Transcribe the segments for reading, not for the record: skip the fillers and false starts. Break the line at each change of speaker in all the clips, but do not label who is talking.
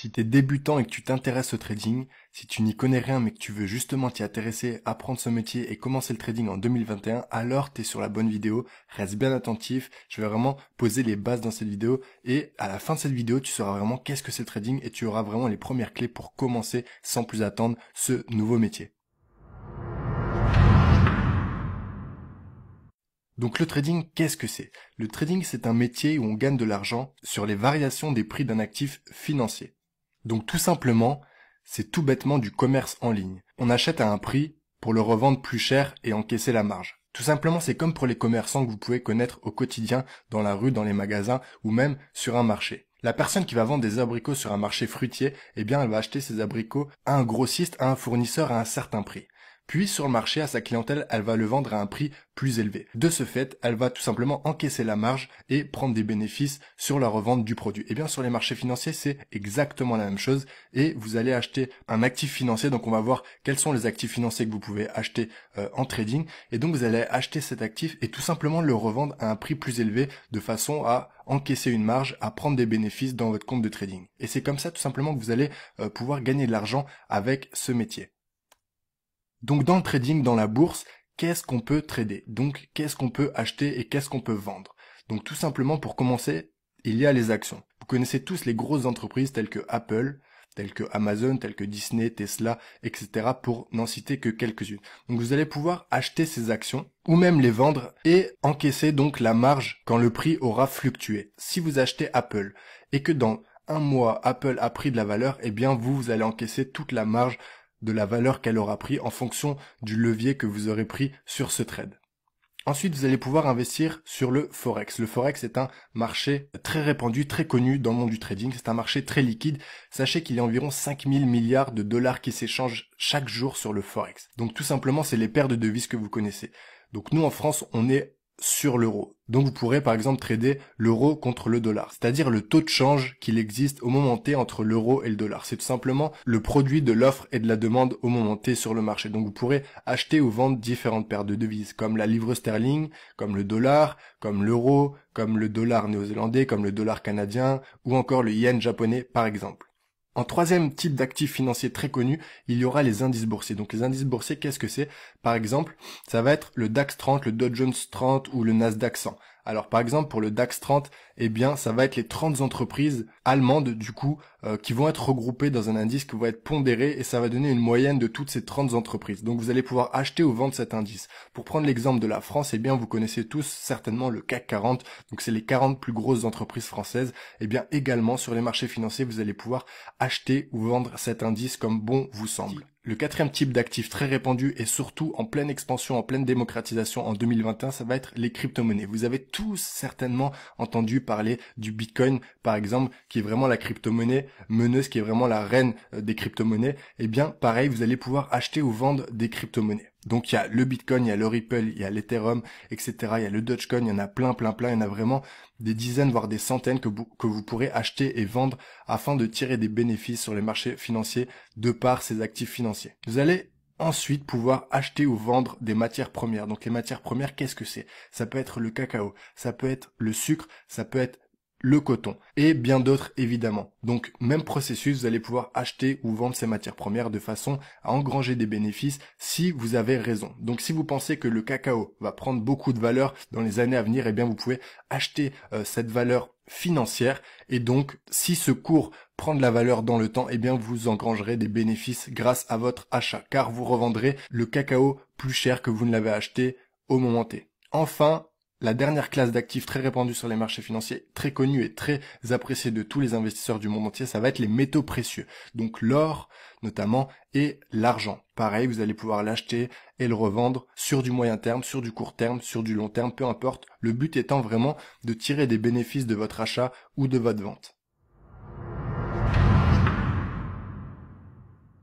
Si tu es débutant et que tu t'intéresses au trading, si tu n'y connais rien mais que tu veux justement t'y intéresser, apprendre ce métier et commencer le trading en 2021, alors tu es sur la bonne vidéo. Reste bien attentif, je vais vraiment poser les bases dans cette vidéo et à la fin de cette vidéo, tu sauras vraiment qu'est-ce que c'est le trading et tu auras vraiment les premières clés pour commencer sans plus attendre ce nouveau métier. Donc le trading, qu'est-ce que c'est? Le trading, c'est un métier où on gagne de l'argent sur les variations des prix d'un actif financier. Donc tout simplement, c'est tout bêtement du commerce en ligne. On achète à un prix pour le revendre plus cher et encaisser la marge. Tout simplement, c'est comme pour les commerçants que vous pouvez connaître au quotidien dans la rue, dans les magasins ou même sur un marché. La personne qui va vendre des abricots sur un marché fruitier, eh bien, elle va acheter ses abricots à un grossiste, à un fournisseur à un certain prix. Puis sur le marché, à sa clientèle, elle va le vendre à un prix plus élevé. De ce fait, elle va tout simplement encaisser la marge et prendre des bénéfices sur la revente du produit. Et bien sur les marchés financiers, c'est exactement la même chose. Et vous allez acheter un actif financier. Donc on va voir quels sont les actifs financiers que vous pouvez acheter en trading. Et donc vous allez acheter cet actif et tout simplement le revendre à un prix plus élevé de façon à encaisser une marge, à prendre des bénéfices dans votre compte de trading. Et c'est comme ça tout simplement que vous allez pouvoir gagner de l'argent avec ce métier. Donc dans le trading, dans la bourse, qu'est-ce qu'on peut trader? Donc qu'est-ce qu'on peut acheter et qu'est-ce qu'on peut vendre? Donc tout simplement pour commencer, il y a les actions. Vous connaissez tous les grosses entreprises telles que Apple, telles que Amazon, telles que Disney, Tesla, etc. pour n'en citer que quelques-unes. Donc vous allez pouvoir acheter ces actions ou même les vendre et encaisser donc la marge quand le prix aura fluctué. Si vous achetez Apple et que dans un mois Apple a pris de la valeur, eh bien vous allez encaisser toute la marge de la valeur qu'elle aura pris en fonction du levier que vous aurez pris sur ce trade. Ensuite, vous allez pouvoir investir sur le Forex. Le Forex est un marché très répandu, très connu dans le monde du trading. C'est un marché très liquide. Sachez qu'il y a environ 5000 milliards de dollars qui s'échangent chaque jour sur le Forex. Donc tout simplement, c'est les paires de devises que vous connaissez. Donc nous, en France, on est sur l'euro. Donc vous pourrez par exemple trader l'euro contre le dollar, c'est-à-dire le taux de change qu'il existe au moment T entre l'euro et le dollar. C'est tout simplement le produit de l'offre et de la demande au moment T sur le marché. Donc vous pourrez acheter ou vendre différentes paires de devises, comme la livre sterling, comme le dollar, comme l'euro, comme le dollar néo-zélandais, comme le dollar canadien, ou encore le yen japonais par exemple. En troisième type d'actifs financiers très connu, il y aura les indices boursiers. Donc les indices boursiers, qu'est-ce que c'est? Par exemple, ça va être le DAX 30, le Dow Jones 30 ou le Nasdaq 100. Alors par exemple, pour le DAX 30, eh bien ça va être les 30 entreprises allemandes du coup qui vont être regroupées dans un indice qui va être pondéré et ça va donner une moyenne de toutes ces 30 entreprises. Donc vous allez pouvoir acheter ou vendre cet indice. Pour prendre l'exemple de la France, eh bien vous connaissez tous certainement le CAC 40. Donc c'est les 40 plus grosses entreprises françaises. Eh bien également sur les marchés financiers, vous allez pouvoir acheter ou vendre cet indice comme bon vous semble. Le quatrième type d'actifs très répandu et surtout en pleine expansion, en pleine démocratisation en 2021, ça va être les crypto-monnaies. Vous avez tous certainement entendu parler du Bitcoin, par exemple, qui est vraiment la crypto-monnaie meneuse, qui est vraiment la reine des crypto-monnaies. Eh bien, pareil, vous allez pouvoir acheter ou vendre des crypto-monnaies. Donc il y a le Bitcoin, il y a le Ripple, il y a l'Ethereum, etc. Il y a le Dogecoin, il y en a plein. Il y en a vraiment des dizaines, voire des centaines que vous pourrez acheter et vendre afin de tirer des bénéfices sur les marchés financiers de par ces actifs financiers. Vous allez ensuite pouvoir acheter ou vendre des matières premières. Donc les matières premières, qu'est-ce que c'est? Ça peut être le cacao, ça peut être le sucre, ça peut être le coton et bien d'autres évidemment. Donc même processus, vous allez pouvoir acheter ou vendre ces matières premières de façon à engranger des bénéfices si vous avez raison. Donc si vous pensez que le cacao va prendre beaucoup de valeur dans les années à venir, eh bien vous pouvez acheter cette valeur financière et donc si ce cours prend de la valeur dans le temps, eh bien vous engrangerez des bénéfices grâce à votre achat car vous revendrez le cacao plus cher que vous ne l'avez acheté au moment T. Enfin, la dernière classe d'actifs très répandue sur les marchés financiers, très connue et très appréciée de tous les investisseurs du monde entier, ça va être les métaux précieux. Donc l'or notamment et l'argent. Pareil, vous allez pouvoir l'acheter et le revendre sur du moyen terme, sur du court terme, sur du long terme, peu importe. Le but étant vraiment de tirer des bénéfices de votre achat ou de votre vente.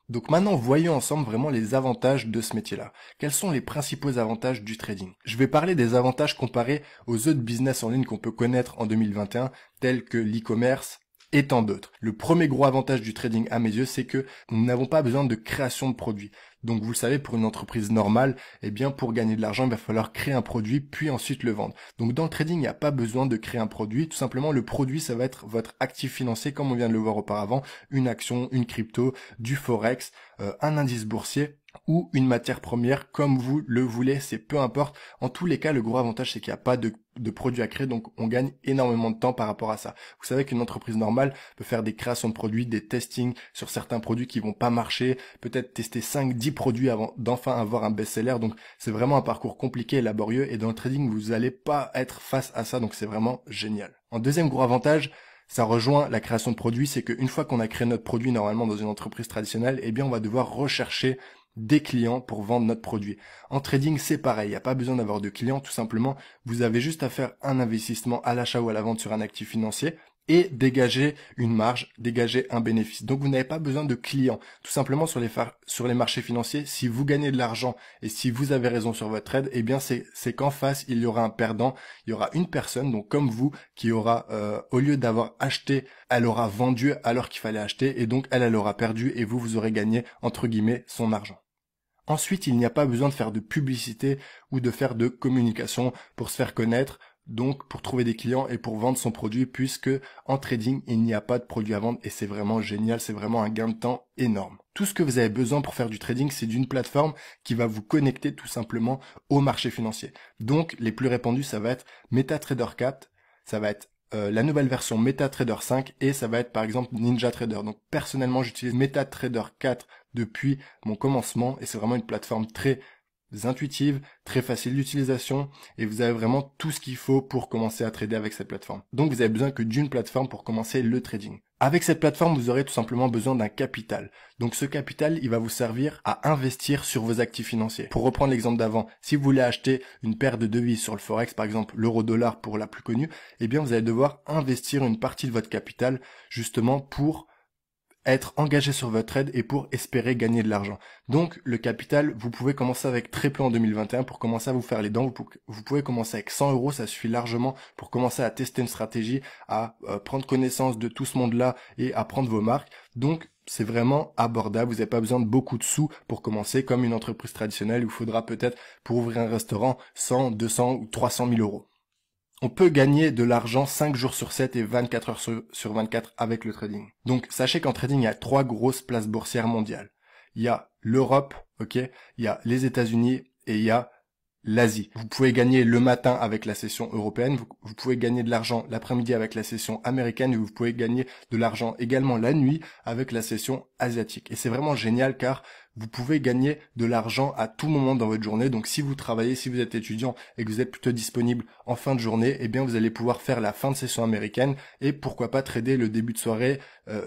Donc maintenant, voyons ensemble vraiment les avantages de ce métier-là. Quels sont les principaux avantages du trading? Je vais parler des avantages comparés aux autres business en ligne qu'on peut connaître en 2021, tels que l'e-commerce, et tant d'autres. Le premier gros avantage du trading à mes yeux, c'est que nous n'avons pas besoin de création de produits. Donc vous le savez, pour une entreprise normale, eh bien pour gagner de l'argent, il va falloir créer un produit puis ensuite le vendre. Donc dans le trading, il n'y a pas besoin de créer un produit. Tout simplement, le produit, ça va être votre actif financier, comme on vient de le voir auparavant, une action, une crypto, du forex, un indice boursier ou une matière première, comme vous le voulez, c'est peu importe. En tous les cas, le gros avantage, c'est qu'il n'y a pas de produits à créer, donc on gagne énormément de temps par rapport à ça. Vous savez qu'une entreprise normale peut faire des créations de produits, des testings sur certains produits qui vont pas marcher, peut-être tester 5-10 produits avant d'enfin avoir un best-seller, donc c'est vraiment un parcours compliqué et laborieux, et dans le trading, vous n'allez pas être face à ça, donc c'est vraiment génial. En deuxième gros avantage, ça rejoint la création de produits, c'est qu'une fois qu'on a créé notre produit normalement dans une entreprise traditionnelle, eh bien on va devoir rechercher des clients pour vendre notre produit. En trading, c'est pareil, il n'y a pas besoin d'avoir de clients, tout simplement, vous avez juste à faire un investissement à l'achat ou à la vente sur un actif financier et dégager une marge, dégager un bénéfice. Donc vous n'avez pas besoin de clients. Tout simplement sur les marchés financiers, si vous gagnez de l'argent et si vous avez raison sur votre trade, eh bien c'est qu'en face, il y aura un perdant, il y aura une personne, donc comme vous, qui aura, au lieu d'avoir acheté, elle aura vendu alors qu'il fallait acheter et donc elle aura perdu et vous aurez gagné, entre guillemets, son argent. Ensuite, il n'y a pas besoin de faire de publicité ou de faire de communication pour se faire connaître, donc pour trouver des clients et pour vendre son produit, puisque en trading, il n'y a pas de produit à vendre et c'est vraiment génial, c'est vraiment un gain de temps énorme. Tout ce que vous avez besoin pour faire du trading, c'est d'une plateforme qui va vous connecter tout simplement au marché financier. Donc, les plus répandus, ça va être MetaTrader 4, ça va être la nouvelle version MetaTrader 5 et ça va être par exemple NinjaTrader. Donc personnellement j'utilise MetaTrader 4 depuis mon commencement et c'est vraiment une plateforme très intuitive, très facile d'utilisation et vous avez vraiment tout ce qu'il faut pour commencer à trader avec cette plateforme. Donc vous avez besoin que d'une plateforme pour commencer le trading. Avec cette plateforme, vous aurez tout simplement besoin d'un capital. Donc ce capital, il va vous servir à investir sur vos actifs financiers. Pour reprendre l'exemple d'avant, si vous voulez acheter une paire de devises sur le forex, par exemple l'euro-dollar pour la plus connue, eh bien vous allez devoir investir une partie de votre capital justement pour être engagé sur votre trade et pour espérer gagner de l'argent. Donc le capital, vous pouvez commencer avec très peu en 2021 pour commencer à vous faire les dents. Vous pouvez commencer avec 100 euros, ça suffit largement pour commencer à tester une stratégie, à prendre connaissance de tout ce monde-là et à prendre vos marques. Donc c'est vraiment abordable, vous n'avez pas besoin de beaucoup de sous pour commencer comme une entreprise traditionnelle où il faudra peut-être pour ouvrir un restaurant 100, 200 ou 300 000 euros. On peut gagner de l'argent 5 jours sur 7 et 24 heures sur 24 avec le trading. Donc, sachez qu'en trading, il y a 3 grosses places boursières mondiales. Il y a l'Europe, ok, il y a les États-Unis et il y a l'Asie. Vous pouvez gagner le matin avec la session européenne, vous pouvez gagner de l'argent l'après-midi avec la session américaine et vous pouvez gagner de l'argent également la nuit avec la session asiatique. Et c'est vraiment génial car vous pouvez gagner de l'argent à tout moment dans votre journée. Donc si vous travaillez, si vous êtes étudiant et que vous êtes plutôt disponible en fin de journée, eh bien vous allez pouvoir faire la fin de session américaine et pourquoi pas trader le début de soirée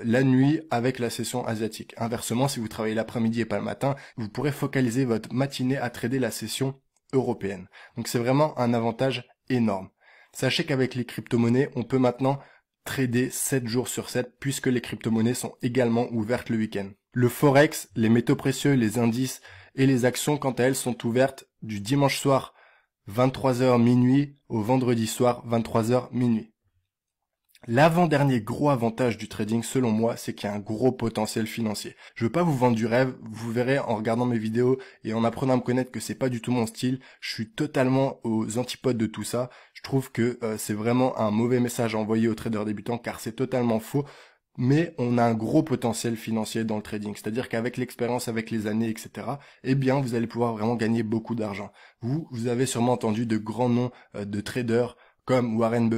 la nuit avec la session asiatique. Inversement, si vous travaillez l'après-midi et pas le matin, vous pourrez focaliser votre matinée à trader la session européenne. Donc c'est vraiment un avantage énorme. Sachez qu'avec les crypto-monnaies, on peut maintenant trader 7 jours sur 7 puisque les crypto-monnaies sont également ouvertes le week-end. Le forex, les métaux précieux, les indices et les actions quant à elles sont ouvertes du dimanche soir 23h minuit au vendredi soir 23h minuit. L'avant-dernier gros avantage du trading, selon moi, c'est qu'il y a un gros potentiel financier. Je veux pas vous vendre du rêve, vous verrez en regardant mes vidéos et en apprenant à me connaître que c'est pas du tout mon style. Je suis totalement aux antipodes de tout ça. Je trouve que c'est vraiment un mauvais message à envoyer aux traders débutants car c'est totalement faux. Mais on a un gros potentiel financier dans le trading. C'est-à-dire qu'avec l'expérience, avec les années, etc., eh bien, vous allez pouvoir vraiment gagner beaucoup d'argent. Vous avez sûrement entendu de grands noms de traders comme Warren Buffett,